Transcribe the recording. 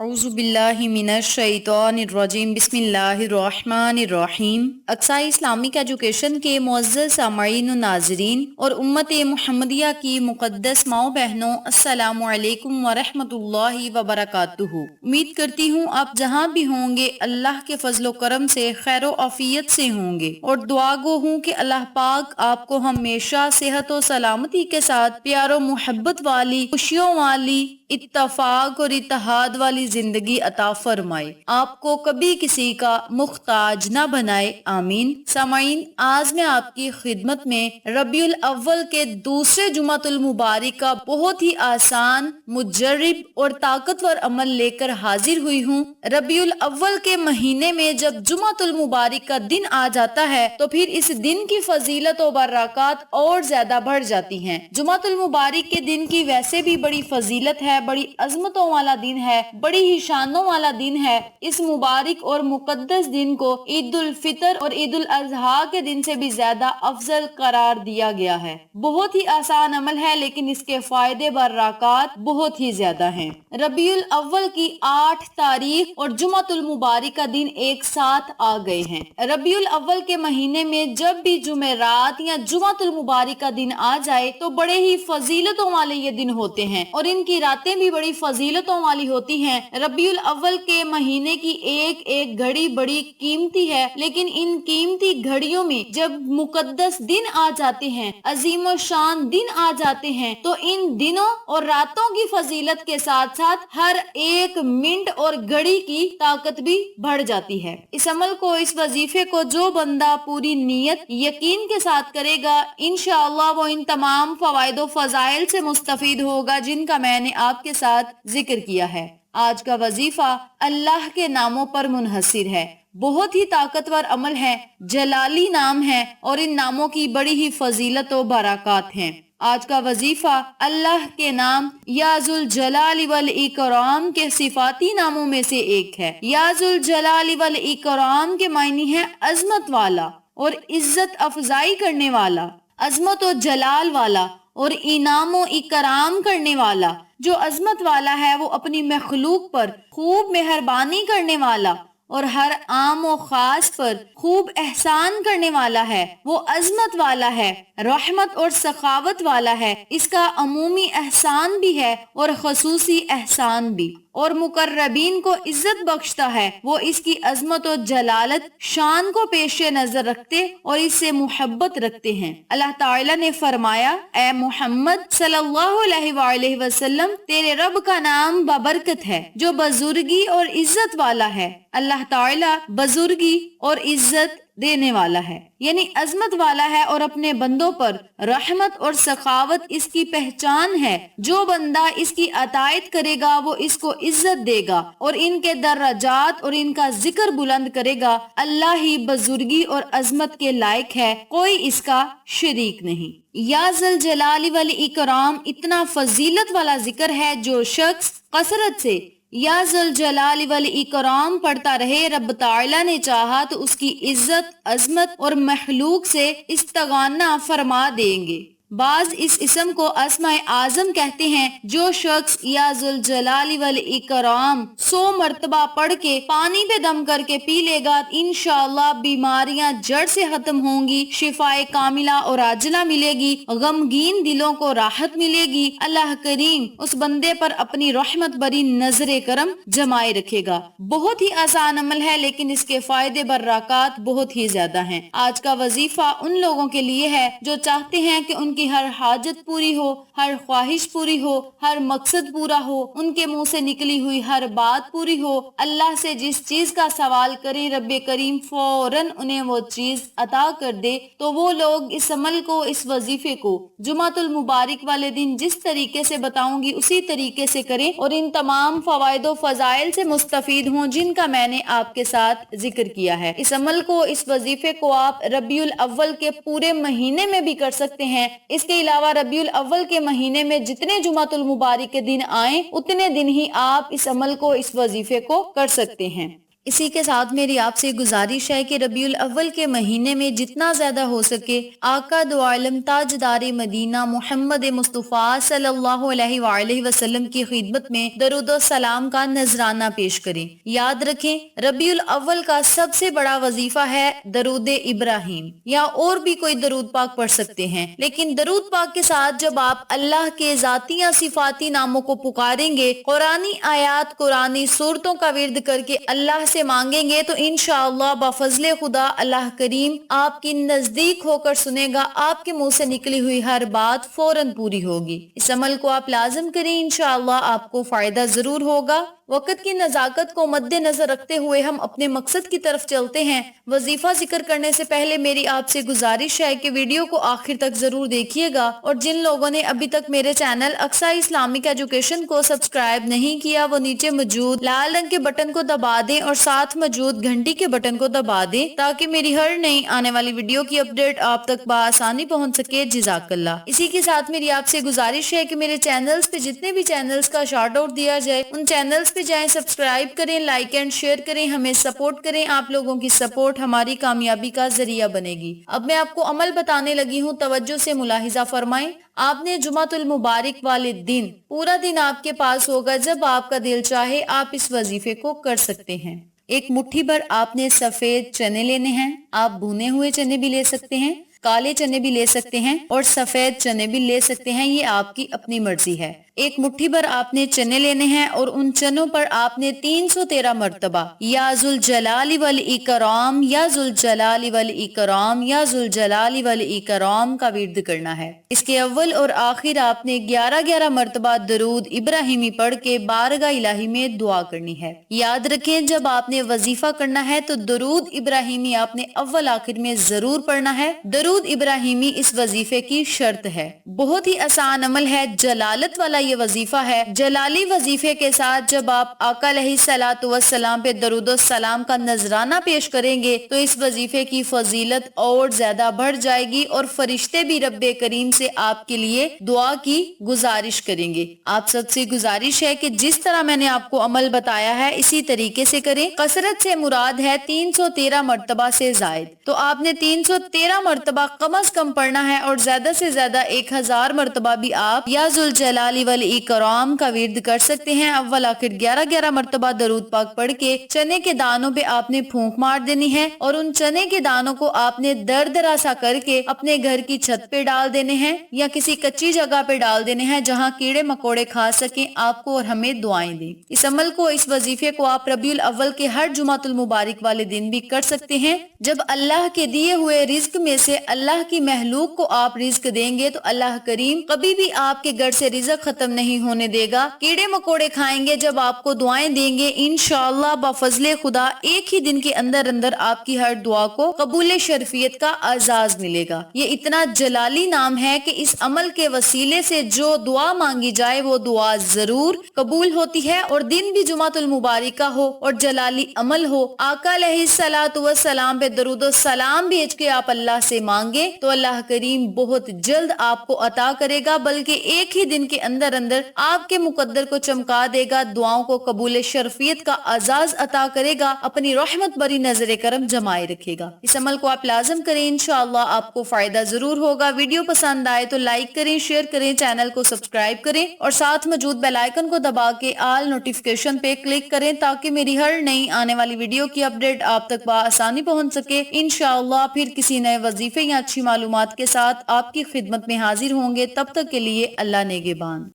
اعوذ باللہ من الشیطان الرجیم بسم اللہ الرحمن الرحیم۔ اقصی اسلامک ایجوکیشن کے معزز سامعین و ناظرین اور امت محمدیہ کی مقدس ماؤں بہنوں، السلام علیکم ورحمۃ اللہ وبرکاتہ۔ امید کرتی ہوں آپ جہاں بھی ہوں گے اللہ کے فضل و کرم سے خیر و عافیت سے ہوں گے، اور دعا گو ہوں کہ اللہ پاک آپ کو ہمیشہ صحت و سلامتی کے ساتھ پیار و محبت والی، خوشیوں والی، اتفاق اور اتحاد والی زندگی عطا فرمائے، آپ کو کبھی کسی کا محتاج نہ بنائے، آمین۔ سامعین، آج میں آپ کی خدمت میں ربیع الاول کے دوسرے جمعۃ المبارک کا بہت ہی آسان، مجرب اور طاقتور عمل لے کر حاضر ہوئی ہوں۔ ربیع الاول کے مہینے میں جب جمعۃ المبارک کا دن آ جاتا ہے تو پھر اس دن کی فضیلت و برکات اور زیادہ بڑھ جاتی ہیں۔ جمعۃ المبارک کے دن کی ویسے بھی بڑی فضیلت ہے، بڑی عظمتوں والا دن ہے، بڑی ہی شانوں والا دن ہے۔ اس مبارک اور مقدس دن کو عید الفطر اور عید الاضحیٰ کے دن سے بھی زیادہ افضل قرار دیا گیا ہے۔ بہت ہی آسان عمل ہے لیکن اس کے فائدے برکات بہت ہی زیادہ ہیں۔ ربیع الاول کی 8 تاریخ اور جمعۃ المبارک کا دن ایک ساتھ آ گئے ہیں۔ ربیع الاول کے مہینے میں جب بھی جمعرات یا جمعۃ المبارک کا دن آ جائے تو بڑے ہی فضیلتوں والے یہ دن ہوتے ہیں، اور ان کی راتیں بھی بڑی فضیلتوں والی ہوتی ہیں۔ ربیع الاول کے مہینے کی ایک ایک گھڑی بڑی قیمتی ہے، لیکن ان قیمتی گھڑیوں میں جب مقدس دن آ جاتے ہیں، عظیم و شان دن آ جاتے ہیں، تو ان دنوں اور راتوں کی فضیلت کے ساتھ ساتھ ہر ایک منٹ اور گھڑی کی طاقت بھی بڑھ جاتی ہے۔ اس عمل کو، اس وظیفے کو جو بندہ پوری نیت یقین کے ساتھ کرے گا، انشاءاللہ وہ ان تمام فوائد و فضائل سے مستفید ہوگا جن کا میں نے آپ کے ساتھ ذکر کیا ہے۔ آج کا وظیفہ اللہ کے ناموں پر منحصر ہے، بہت ہی طاقتور عمل ہے، جلالی نام ہے اور ان ناموں کی بڑی ہی فضیلت و برکات ہیں۔ آج کا وظیفہ اللہ کے نام یا ذوالجلال والاکرام کے صفاتی ناموں میں سے ایک ہے۔ یا ذوالجلال والاکرام کے معنی ہے عظمت والا اور عزت افزائی کرنے والا، عظمت و جلال والا اور انعام و اکرام کرنے والا۔ جو عظمت والا ہے وہ اپنی مخلوق پر خوب مہربانی کرنے والا اور ہر عام و خاص پر خوب احسان کرنے والا ہے۔ وہ عظمت والا ہے، رحمت اور سخاوت والا ہے، اس کا عمومی احسان بھی ہے اور خصوصی احسان بھی، اور مقربین کو عزت بخشتا ہے۔ وہ اس کی عظمت و جلالت شان کو پیش نظر رکھتے اور اس سے محبت رکھتے ہیں۔ اللہ تعالیٰ نے فرمایا، اے محمد صلی اللہ علیہ وآلہ وسلم، تیرے رب کا نام بابرکت ہے جو بزرگی اور عزت والا ہے۔ اللہ تعالیٰ بزرگی اور عزت دینے والا ہے، یعنی عظمت والا ہے، اور اپنے بندوں پر رحمت اور سخاوت اس کی پہچان ہے۔ جو بندہ اس کی اطاعت کرے گا وہ اس کو عزت دے گا اور ان کے درجات اور ان کا ذکر بلند کرے گا۔ اللہ ہی بزرگی اور عظمت کے لائق ہے، کوئی اس کا شریک نہیں۔ یا ذوالجلال والاکرام اتنا فضیلت والا ذکر ہے، جو شخص کثرت سے یا ذوالجلال والاکرام پڑھتا رہے، رب تعالیٰ نے چاہا تو اس کی عزت، عظمت اور مخلوق سے استغانہ فرما دیں گے۔ بعض اس اسم کو اسماء اعظم کہتے ہیں۔ جو شخص یا ذوالجلال والاکرام 100 مرتبہ پڑھ کے پانی پہ دم کر کے پی لے گا، انشاءاللہ بیماریاں جڑ سے ختم ہوں گی، شفاء کاملہ اور عاجلہ ملے گی، غمگین دلوں کو راحت ملے گی۔ اللہ کریم اس بندے پر اپنی رحمت بری نظر کرم جمائے رکھے گا۔ بہت ہی آسان عمل ہے لیکن اس کے فائدے برکات بہت ہی زیادہ ہیں۔ آج کا وظیفہ ان لوگوں کے لیے ہے جو چاہتے ہیں کہ ان کی ہر حاجت پوری ہو، ہر خواہش پوری ہو، ہر مقصد پورا ہو، ان کے منہ سے نکلی ہوئی ہر بات پوری ہو۔ اللہ سے جس چیز کا سوال کریں رب کریم فوراً انہیں وہ چیز عطا کر دے۔ تو وہ لوگ اس عمل کو، اس وظیفے کو جمعۃ المبارک والے دن جس طریقے سے بتاؤں گی اسی طریقے سے کریں اور ان تمام فوائد و فضائل سے مستفید ہوں جن کا میں نے آپ کے ساتھ ذکر کیا ہے۔ اس عمل کو، اس وظیفے کو آپ ربیع الاول کے پورے مہینے میں بھی کر سکتے ہیں۔ اس کے علاوہ ربیع الاول کے مہینے میں جتنے جمعۃ المبارک کے دن آئیں اتنے دن ہی آپ اس عمل کو، اس وظیفے کو کر سکتے ہیں۔ اسی کے ساتھ میری آپ سے گزارش ہے کہ ربیع الاول کے مہینے میں جتنا زیادہ ہو سکے آقا دو عالم تاجدار مدینہ محمد مصطفیٰ صلی اللہ علیہ وآلہ وسلم کی خدمت میں درود و سلام کا نذرانہ پیش کریں۔ یاد رکھیں ربیع الاول کا سب سے بڑا وظیفہ ہے درود ابراہیم، یا اور بھی کوئی درود پاک پڑھ سکتے ہیں، لیکن درود پاک کے ساتھ جب آپ اللہ کے ذاتی یا صفاتی ناموں کو پکاریں گے، قرآنی آیات قرآنی صورتوں کا ورد کر کے اللہ سے مانگیں گے، تو انشاءاللہ بفضل خدا اللہ کریم آپ کی نزدیک ہو کر سنے گا، آپ کے منہ سے نکلی ہوئی ہر بات فوراً پوری ہوگی۔ اس عمل کو آپ لازم کریں، انشاءاللہ آپ کو فائدہ ضرور ہوگا۔ وقت کی نزاکت کو مد نظر رکھتے ہوئے ہم اپنے مقصد کی طرف چلتے ہیں۔ وظیفہ ذکر کرنے سے پہلے میری آپ سے گزارش ہے کہ ویڈیو کو آخر تک ضرور دیکھیے گا، اور جن لوگوں نے ابھی تک میرے چینل اقصی اسلامک ایجوکیشن کو سبسکرائب نہیں کیا، وہ نیچے موجود لال رنگ کے بٹن کو دبا دیں اور ساتھ موجود گھنٹی کے بٹن کو دبا دیں تاکہ میری ہر نئی آنے والی ویڈیو کی اپڈیٹ آپ تک بآسانی پہنچ سکے۔ جزاک اللہ۔ اسی کے ساتھ میری آپ سے گزارش ہے کہ میرے چینلز پہ جتنے بھی چینلز کا شارٹ آؤٹ دیا جائے ان چینلز پہ جائیں، سبسکرائب کریں، لائک اینڈ شیئر کریں، ہمیں سپورٹ کریں۔ آپ لوگوں کی سپورٹ ہماری کامیابی کا ذریعہ بنے گی۔ اب میں آپ کو عمل بتانے لگی ہوں، توجہ سے ملاحظہ فرمائیں۔ آپ نے جمعۃ المبارک والے دن پورا دن آپ کے پاس ہوگا، جب آپ کا دل چاہے آپ اس وظیفے کو کر سکتے ہیں۔ ایک مٹھی بھر آپ نے سفید چنے لینے ہیں، آپ بھونے ہوئے چنے بھی لے سکتے ہیں، کالے چنے بھی لے سکتے ہیں اور سفید چنے بھی لے سکتے ہیں، یہ آپ کی اپنی مرضی ہے۔ ایک مٹھی بھر آپ نے چنے لینے ہیں اور ان چنوں پر آپ نے 313 مرتبہ یا ذوالجلال والاکرام یا ذوالجلال والاکرام یا ذوالجلال والاکرام کا ورد کرنا ہے۔ اس کے اول اور آخر آپ نے 11 مرتبہ درود ابراہیمی پڑھ کے بارگاہ الہی میں دعا کرنی ہے۔ یاد رکھیں جب آپ نے وظیفہ کرنا ہے تو درود ابراہیمی آپ نے اول آخر میں ضرور پڑھنا ہے۔ درود ابراہیمی اس وظیفے کی شرط ہے۔ بہت ہی آسان عمل ہے، جلالت والا یہ وظیفہ ہے۔ جلالی وظیفے کے ساتھ جب آپ آقا علیہ الصلوۃ والسلام پہ درود و سلام کا نذرانہ پیش کریں گے تو اس وظیفے کی فضیلت اور زیادہ بڑھ جائے گی، اور فرشتے بھی رب کریم سے آپ کے لیے دعا کی گزارش کریں گے۔ آپ سب سے گزارش ہے کہ جس طرح میں نے آپ کو عمل بتایا ہے اسی طریقے سے کریں۔ کثرت سے مراد ہے 313 مرتبہ سے زائد، تو آپ نے 313 مرتبہ کم از کم پڑھنا ہے، اور زیادہ سے زیادہ 1000 مرتبہ بھی آپ یا ذوالجلال والاکرام کا ورد کر سکتے ہیں۔ اول آخر 11 مرتبہ درود پاک پڑھ کے چنے کے دانوں پہ آپ نے پھونک مار دینی ہے، اور ان چنے کے دانوں کو آپ نے دردرا سا کر کے اپنے گھر کی چھت پہ ڈال دینے ہیں یا کسی کچی جگہ پہ ڈال دینے ہیں جہاں کیڑے مکوڑے کھا سکیں آپ کو اور ہمیں دعائیں دیں۔ اس عمل کو، اس وظیفے کو آپ ربیع الاول کے ہر جمعۃ المبارک والے دن بھی کر سکتے ہیں۔ جب اللہ کے دیے ہوئے رزق میں سے اللہ کی مخلوق کو آپ رزق دیں گے تو اللہ کریم کبھی بھی آپ کے گھر سے رزق ختم نہیں ہونے دے گا۔ کیڑے مکوڑے کھائیں گے جب آپ کو دعائیں دیں گے، انشاءاللہ بفضل خدا ایک ہی دن کے اندر آپ کی ہر دعا کو قبول شرفیت کا اعزاز ملے گا۔ یہ اتنا جلالی نام ہے کہ اس عمل کے وسیلے سے جو دعا مانگی جائے وہ دعا ضرور قبول ہوتی ہے، اور دن بھی جمعۃ المبارک کا ہو اور جلالی عمل ہو۔ آقا علیہ الصلوۃ والسلام پہ درود و سلام بھیج کے آپ اللہ سے مانگے تو اللہ کریم بہت جلد آپ کو عطا کرے گا، بلکہ ایک ہی دن کے اندر آپ کے مقدر کو چمکا دے گا، دعاؤں کو قبول شرفیت کا اعزاز عطا کرے گا، اپنی رحمت بری نظر کرم جمائے رکھے گا۔ اس عمل کو آپ لازم کریں، انشاءاللہ آپ کو فائدہ ضرور ہوگا۔ ویڈیو پسند آئے تو لائک کریں، شیئر کریں، چینل کو سبسکرائب کریں اور ساتھ موجود بیل آئیکن کو دبا کے آل نوٹیفیکیشن پہ کلک کریں تاکہ میری ہر نئی آنے والی ویڈیو کی اپڈیٹ آپ تک بآسانی پہنچ سکے۔ انشاءاللہ پھر کسی نئے وظیفے یا اچھی معلومات کے ساتھ آپ کی خدمت میں حاضر ہوں گے، تب تک کے لیے اللہ نگہبان۔